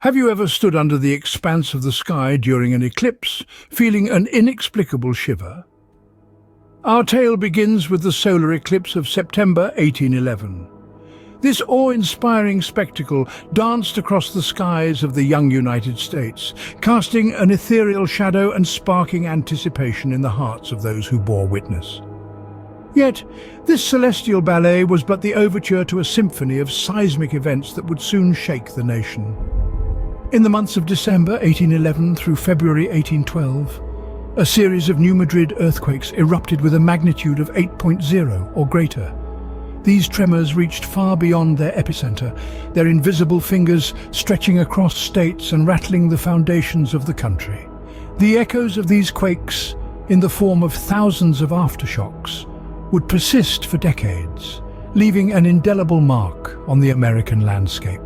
Have you ever stood under the expanse of the sky during an eclipse, feeling an inexplicable shiver? Our tale begins with the solar eclipse of September 1811. This awe-inspiring spectacle danced across the skies of the young United States, casting an ethereal shadow and sparking anticipation in the hearts of those who bore witness. Yet, this celestial ballet was but the overture to a symphony of seismic events that would soon shake the nation. In the months of December 1811 through February 1812, a series of New Madrid earthquakes erupted with a magnitude of 8.0 or greater. These tremors reached far beyond their epicenter, their invisible fingers stretching across states and rattling the foundations of the country. The echoes of these quakes, in the form of thousands of aftershocks, would persist for decades, leaving an indelible mark on the American landscape.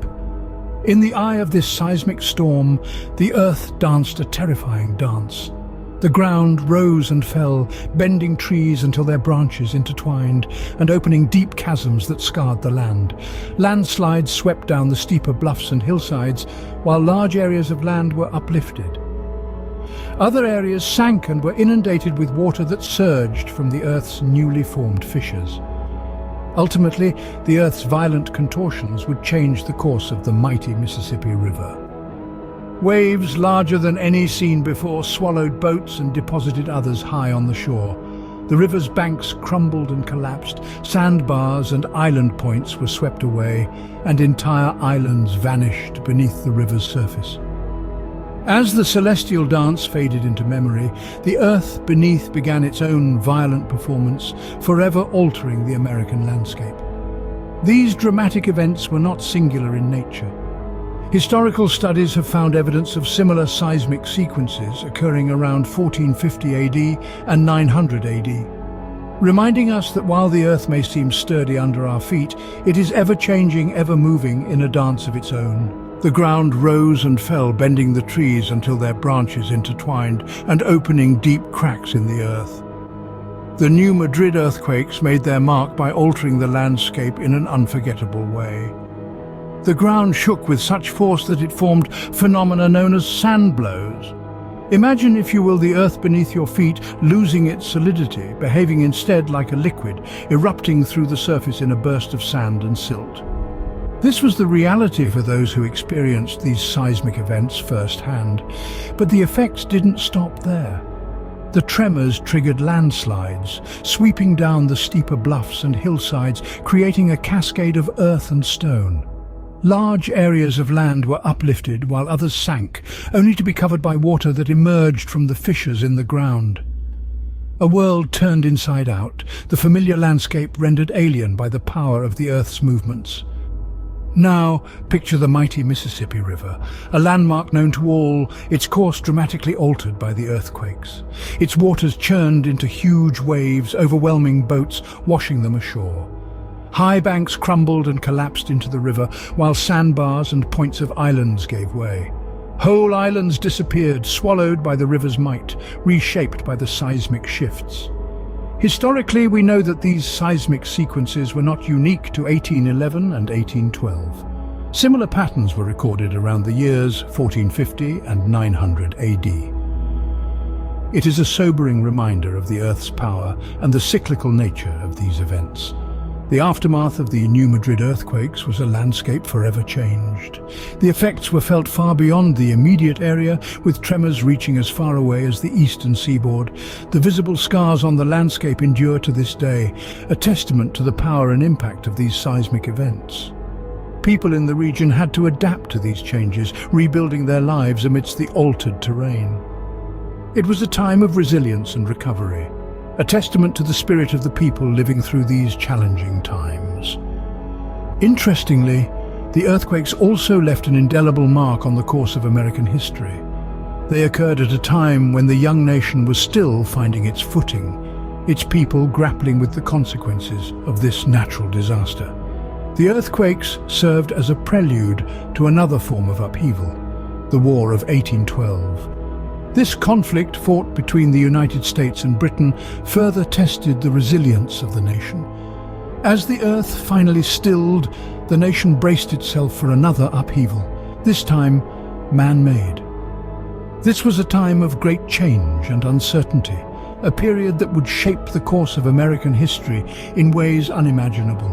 In the eye of this seismic storm, the earth danced a terrifying dance. The ground rose and fell, bending trees until their branches intertwined and opening deep chasms that scarred the land. Landslides swept down the steeper bluffs and hillsides, while large areas of land were uplifted. Other areas sank and were inundated with water that surged from the earth's newly formed fissures. Ultimately, the Earth's violent contortions would change the course of the mighty Mississippi River. Waves larger than any seen before swallowed boats and deposited others high on the shore. The river's banks crumbled and collapsed, sandbars and island points were swept away, and entire islands vanished beneath the river's surface. As the celestial dance faded into memory, the earth beneath began its own violent performance, forever altering the American landscape. These dramatic events were not singular in nature. Historical studies have found evidence of similar seismic sequences occurring around 1450 AD and 900 AD, reminding us that while the earth may seem sturdy under our feet, it is ever-changing, ever-moving in a dance of its own. The ground rose and fell, bending the trees until their branches intertwined and opening deep cracks in the earth. The New Madrid earthquakes made their mark by altering the landscape in an unforgettable way. The ground shook with such force that it formed phenomena known as sand blows. Imagine, if you will, the earth beneath your feet losing its solidity, behaving instead like a liquid, erupting through the surface in a burst of sand and silt. This was the reality for those who experienced these seismic events firsthand. But the effects didn't stop there. The tremors triggered landslides, sweeping down the steeper bluffs and hillsides, creating a cascade of earth and stone. Large areas of land were uplifted while others sank, only to be covered by water that emerged from the fissures in the ground. A world turned inside out, the familiar landscape rendered alien by the power of the earth's movements. Now, picture the mighty Mississippi River, a landmark known to all, its course dramatically altered by the earthquakes. Its waters churned into huge waves, overwhelming boats, washing them ashore. High banks crumbled and collapsed into the river, while sandbars and points of islands gave way. Whole islands disappeared, swallowed by the river's might, reshaped by the seismic shifts. Historically, we know that these seismic sequences were not unique to 1811 and 1812. Similar patterns were recorded around the years 1450 and 900 AD. It is a sobering reminder of the Earth's power and the cyclical nature of these events. The aftermath of the New Madrid earthquakes was a landscape forever changed. The effects were felt far beyond the immediate area, with tremors reaching as far away as the eastern seaboard. The visible scars on the landscape endure to this day, a testament to the power and impact of these seismic events. People in the region had to adapt to these changes, rebuilding their lives amidst the altered terrain. It was a time of resilience and recovery, a testament to the spirit of the people living through these challenging times. Interestingly, the earthquakes also left an indelible mark on the course of American history. They occurred at a time when the young nation was still finding its footing, its people grappling with the consequences of this natural disaster. The earthquakes served as a prelude to another form of upheaval, the War of 1812. This conflict, fought between the United States and Britain, further tested the resilience of the nation. As the earth finally stilled, the nation braced itself for another upheaval, this time man-made. This was a time of great change and uncertainty, a period that would shape the course of American history in ways unimaginable.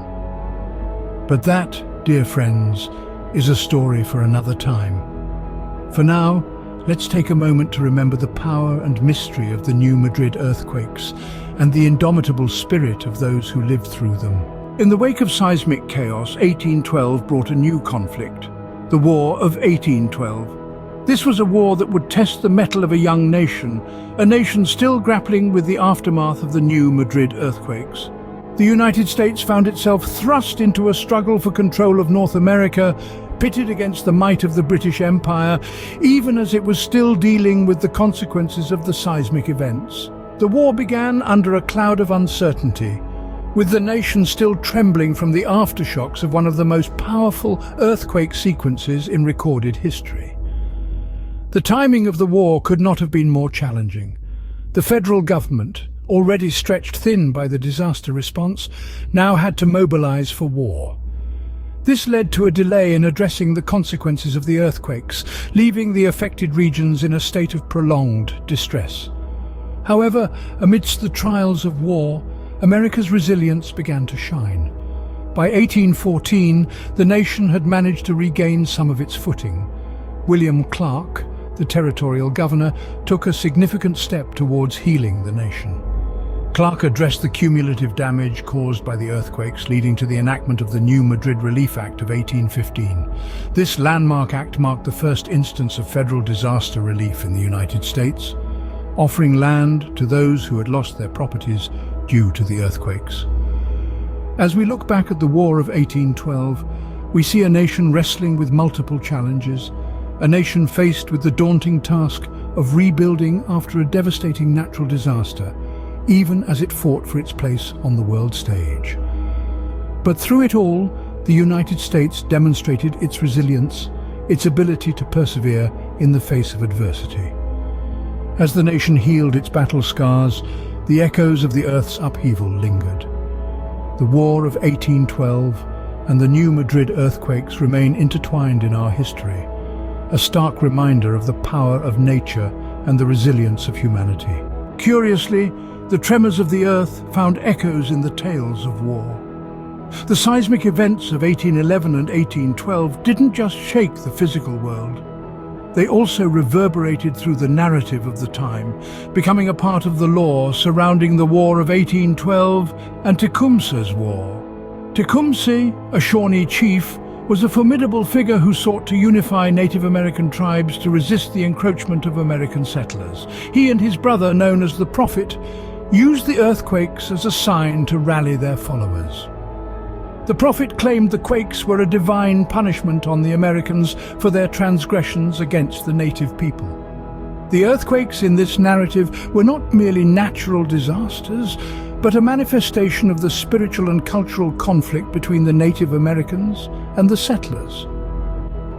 But that, dear friends, is a story for another time. For now, let's take a moment to remember the power and mystery of the New Madrid earthquakes and the indomitable spirit of those who lived through them. In the wake of seismic chaos, 1812 brought a new conflict, the War of 1812. This was a war that would test the mettle of a young nation, a nation still grappling with the aftermath of the New Madrid earthquakes. The United States found itself thrust into a struggle for control of North America, pitted against the might of the British Empire, even as it was still dealing with the consequences of the seismic events. The war began under a cloud of uncertainty, with the nation still trembling from the aftershocks of one of the most powerful earthquake sequences in recorded history. The timing of the war could not have been more challenging. The federal government, already stretched thin by the disaster response, now had to mobilize for war. This led to a delay in addressing the consequences of the earthquakes, leaving the affected regions in a state of prolonged distress. However, amidst the trials of war, America's resilience began to shine. By 1814, the nation had managed to regain some of its footing. William Clark, the territorial governor, took a significant step towards healing the nation. Clark addressed the cumulative damage caused by the earthquakes, leading to the enactment of the New Madrid Relief Act of 1815. This landmark act marked the first instance of federal disaster relief in the United States, offering land to those who had lost their properties due to the earthquakes. As we look back at the War of 1812, we see a nation wrestling with multiple challenges, a nation faced with the daunting task of rebuilding after a devastating natural disaster, even as it fought for its place on the world stage. But through it all, the United States demonstrated its resilience, its ability to persevere in the face of adversity. As the nation healed its battle scars, the echoes of the Earth's upheaval lingered. The War of 1812 and the New Madrid earthquakes remain intertwined in our history, a stark reminder of the power of nature and the resilience of humanity. Curiously, the tremors of the Earth found echoes in the tales of war. The seismic events of 1811 and 1812 didn't just shake the physical world. They also reverberated through the narrative of the time, becoming a part of the lore surrounding the War of 1812 and Tecumseh's War. Tecumseh, a Shawnee chief, was a formidable figure who sought to unify Native American tribes to resist the encroachment of American settlers. He and his brother, known as the Prophet, used the earthquakes as a sign to rally their followers. The Prophet claimed the quakes were a divine punishment on the Americans for their transgressions against the native people. The earthquakes in this narrative were not merely natural disasters, but a manifestation of the spiritual and cultural conflict between the Native Americans and the settlers.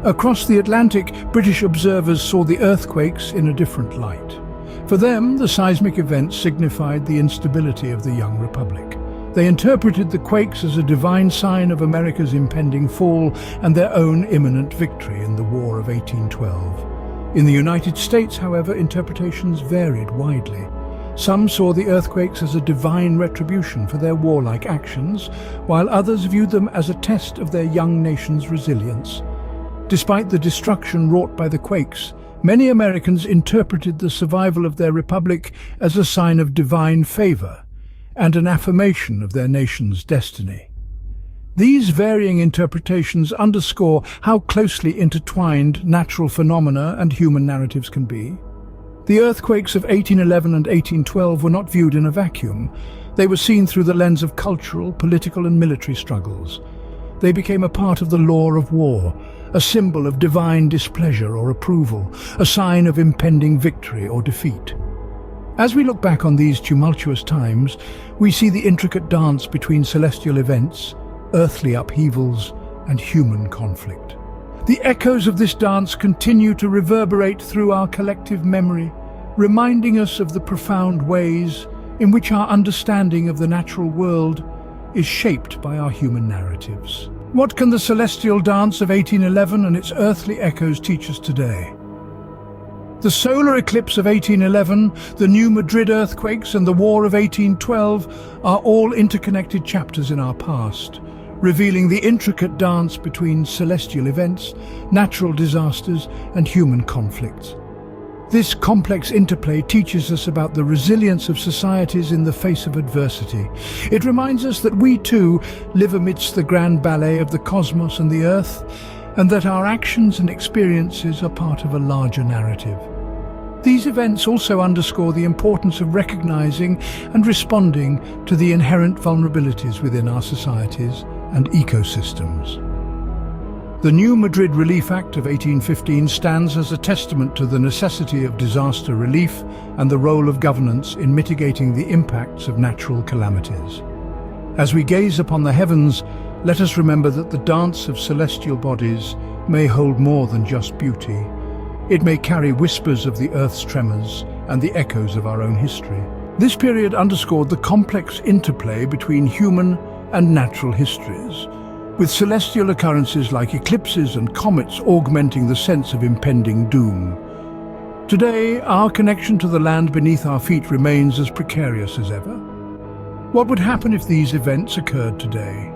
Across the Atlantic, British observers saw the earthquakes in a different light. For them, the seismic events signified the instability of the young republic. They interpreted the quakes as a divine sign of America's impending fall and their own imminent victory in the War of 1812. In the United States, however, interpretations varied widely. Some saw the earthquakes as a divine retribution for their warlike actions, while others viewed them as a test of their young nation's resilience. Despite the destruction wrought by the quakes, many Americans interpreted the survival of their republic as a sign of divine favor and an affirmation of their nation's destiny. These varying interpretations underscore how closely intertwined natural phenomena and human narratives can be. The earthquakes of 1811 and 1812 were not viewed in a vacuum. They were seen through the lens of cultural, political and military struggles. They became a part of the lore of war, a symbol of divine displeasure or approval, a sign of impending victory or defeat. As we look back on these tumultuous times, we see the intricate dance between celestial events, earthly upheavals, and human conflict. The echoes of this dance continue to reverberate through our collective memory, reminding us of the profound ways in which our understanding of the natural world is shaped by our human narratives. What can the celestial dance of 1811 and its earthly echoes teach us today? The solar eclipse of 1811, the New Madrid earthquakes and the War of 1812 are all interconnected chapters in our past, revealing the intricate dance between celestial events, natural disasters and human conflicts. This complex interplay teaches us about the resilience of societies in the face of adversity. It reminds us that we too live amidst the grand ballet of the cosmos and the earth, and that our actions and experiences are part of a larger narrative. These events also underscore the importance of recognizing and responding to the inherent vulnerabilities within our societies and ecosystems. The New Madrid Relief Act of 1815 stands as a testament to the necessity of disaster relief and the role of governance in mitigating the impacts of natural calamities. As we gaze upon the heavens, let us remember that the dance of celestial bodies may hold more than just beauty. It may carry whispers of the Earth's tremors and the echoes of our own history. This period underscored the complex interplay between human and natural histories, with celestial occurrences like eclipses and comets augmenting the sense of impending doom. Today, our connection to the land beneath our feet remains as precarious as ever. What would happen if these events occurred today?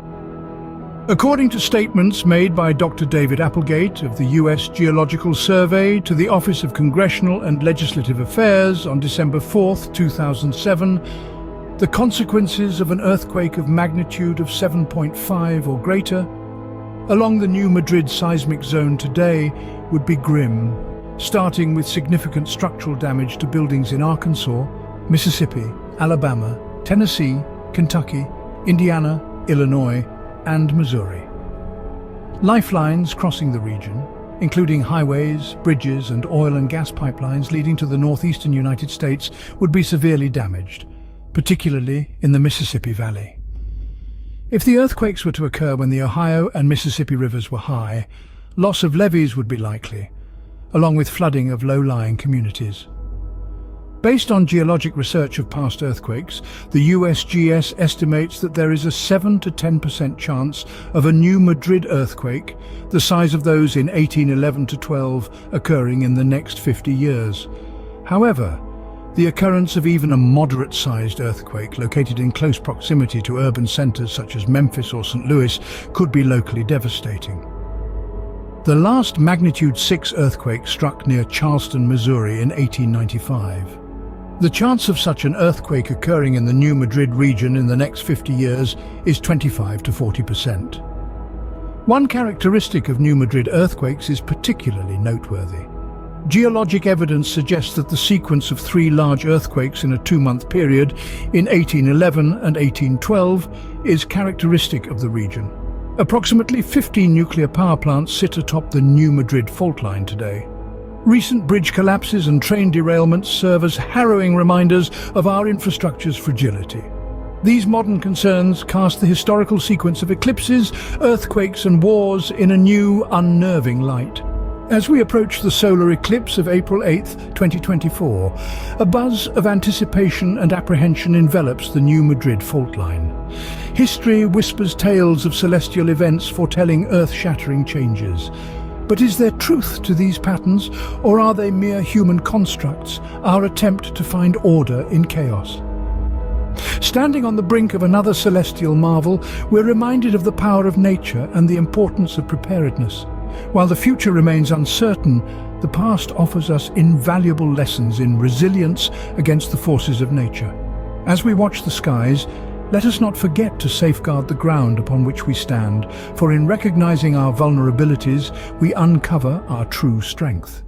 According to statements made by Dr. David Applegate of the U.S. Geological Survey to the Office of Congressional and Legislative Affairs on December 4, 2007, the consequences of an earthquake of magnitude of 7.5 or greater along the New Madrid seismic zone today would be grim, starting with significant structural damage to buildings in Arkansas, Mississippi, Alabama, Tennessee, Kentucky, Indiana, Illinois, and Missouri. Lifelines crossing the region, including highways, bridges, and oil and gas pipelines leading to the northeastern United States, would be severely damaged, particularly in the Mississippi Valley. If the earthquakes were to occur when the Ohio and Mississippi rivers were high, loss of levees would be likely, along with flooding of low-lying communities. Based on geologic research of past earthquakes, the USGS estimates that there is a 7 to 10% chance of a New Madrid earthquake, the size of those in 1811 to 12, occurring in the next 50 years. However, the occurrence of even a moderate-sized earthquake located in close proximity to urban centers such as Memphis or St. Louis could be locally devastating. The last magnitude 6 earthquake struck near Charleston, Missouri in 1895. The chance of such an earthquake occurring in the New Madrid region in the next 50 years is 25 to 40%. One characteristic of New Madrid earthquakes is particularly noteworthy. Geologic evidence suggests that the sequence of 3 large earthquakes in a 2-month period in 1811 and 1812 is characteristic of the region. Approximately 15 nuclear power plants sit atop the New Madrid fault line today. Recent bridge collapses and train derailments serve as harrowing reminders of our infrastructure's fragility. These modern concerns cast the historical sequence of eclipses, earthquakes and wars in a new, unnerving light. As we approach the solar eclipse of April 8, 2024, a buzz of anticipation and apprehension envelops the New Madrid fault line. History whispers tales of celestial events foretelling earth-shattering changes. But is there truth to these patterns, or are they mere human constructs, our attempt to find order in chaos? Standing on the brink of another celestial marvel, we're reminded of the power of nature and the importance of preparedness. While the future remains uncertain, the past offers us invaluable lessons in resilience against the forces of nature. As we watch the skies, let us not forget to safeguard the ground upon which we stand, for in recognizing our vulnerabilities, we uncover our true strength.